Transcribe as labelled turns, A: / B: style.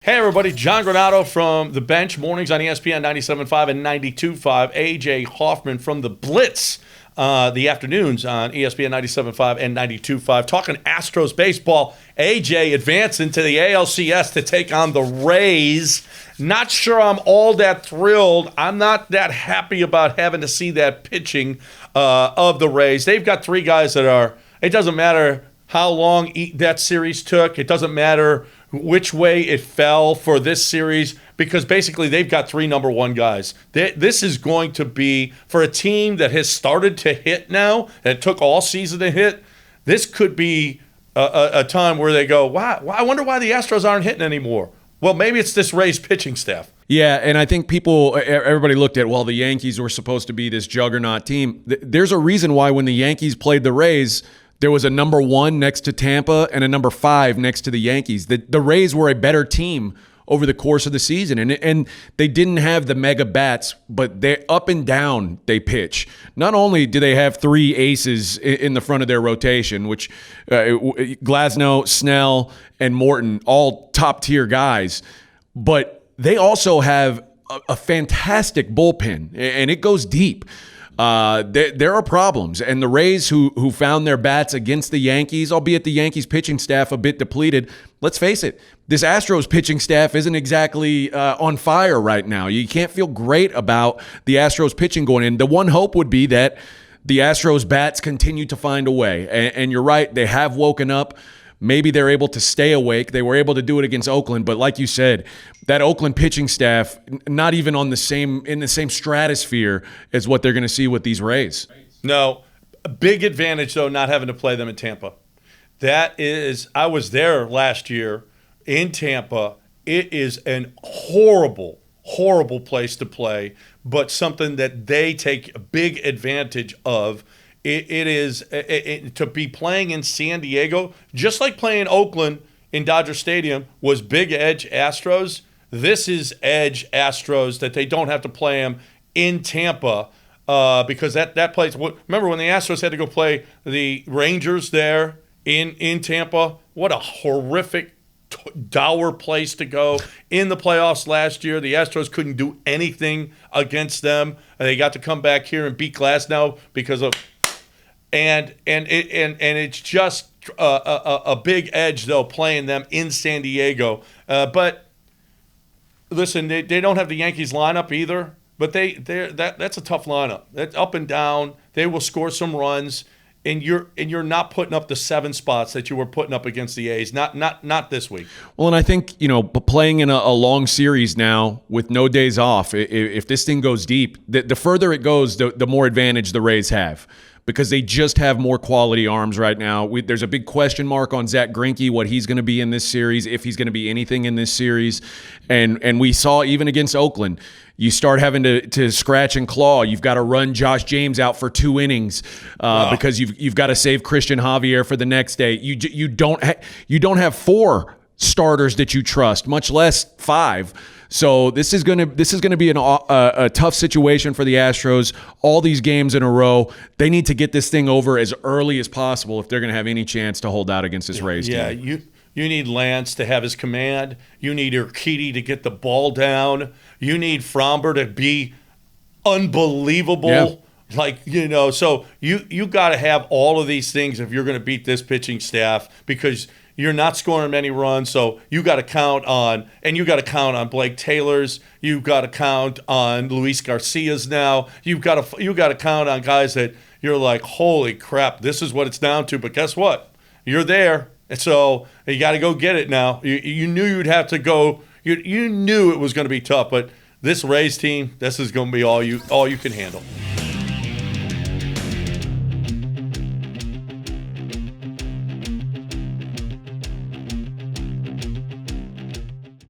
A: Hey, everybody. John Granato from The Bench, mornings on ESPN 97.5 and 92.5. AJ Hoffman from The Blitz, the afternoons on ESPN 97.5 and 92.5. Talking Astros baseball. AJ advancing to the ALCS to take on the Rays. Not sure I'm all that thrilled. I'm not that happy about having to see that pitching of the Rays. They've got three guys that are, it doesn't matter how long that series took. It doesn't matter which way it fell for this series, because basically they've got three number one guys. This is going to be, for a team that has started to hit now, that took all season to hit, this could be a time where they go, wow, I wonder why the Astros aren't hitting anymore. Well, maybe it's this Rays pitching staff.
B: Yeah, and I think everybody looked at, well, the Yankees were supposed to be this juggernaut team. There's a reason why when the Yankees played the Rays, there was a number 1 next to Tampa and a number 5 next to the Yankees. The Rays were a better team over the course of the season, and they didn't have the mega bats, but they're up and down they pitch. Not only do they have 3 aces in the front of their rotation, which Glasnow, Snell, and Morton, all top-tier guys, but they also have a fantastic bullpen, and it goes deep. There are problems, and the Rays who found their bats against the Yankees, albeit the Yankees pitching staff a bit depleted. Let's face it, this Astros pitching staff isn't exactly on fire right now. You can't feel great about the Astros pitching going in. The one hope would be that the Astros bats continue to find a way, and you're right, they have woken up. Maybe they're able to stay awake. They were able to do it against Oakland, but like you said, that Oakland pitching staff, not even in the same stratosphere as what they're going to see with these Rays.
A: No, a big advantage though not having to play them in Tampa. That is, I was there last year in Tampa. It is an horrible place to play, but something that they take a big advantage of. It is to be playing in San Diego, just like playing Oakland in Dodger Stadium was big edge Astros. This is edge Astros, that they don't have to play them in Tampa because that place. Remember when the Astros had to go play the Rangers there in Tampa? What a horrific, dour place to go in the playoffs last year. The Astros couldn't do anything against them, and they got to come back here and beat Glasnow because of. And it's just a big edge though playing them in San Diego. But listen, they don't have the Yankees lineup either. But that's a tough lineup. That's up and down. They will score some runs, and you're not putting up the 7 spots that you were putting up against the A's. Not this week.
B: Well, and I think playing in a long series now with no days off, if this thing goes deep, the further it goes, the more advantage the Rays have. Because they just have more quality arms right now. There's a big question mark on Zach Greinke, what he's going to be in this series, if he's going to be anything in this series. And we saw even against Oakland, you start having to scratch and claw. You've got to run Josh James out for 2 innings because you've got to save Christian Javier for the next day. You don't have 4 starters that you trust, much less 5. So this is going to be a tough situation for the Astros. All these games in a row, they need to get this thing over as early as possible if they're going to have any chance to hold out against this Rays team.
A: Yeah, you need Lance to have his command. You need Urquidy to get the ball down. You need Framber to be unbelievable. Yeah. So you got to have all of these things if you're going to beat this pitching staff, because you're not scoring many runs, so you got to count on Blake Taylor's. You've got to count on Luis Garcia's now. You've got to count on guys that you're like, holy crap, this is what it's down to. But guess what? You're there, and so you got to go get it now. You knew you'd have to go. You knew it was going to be tough, but this Rays team, this is going to be all you can handle.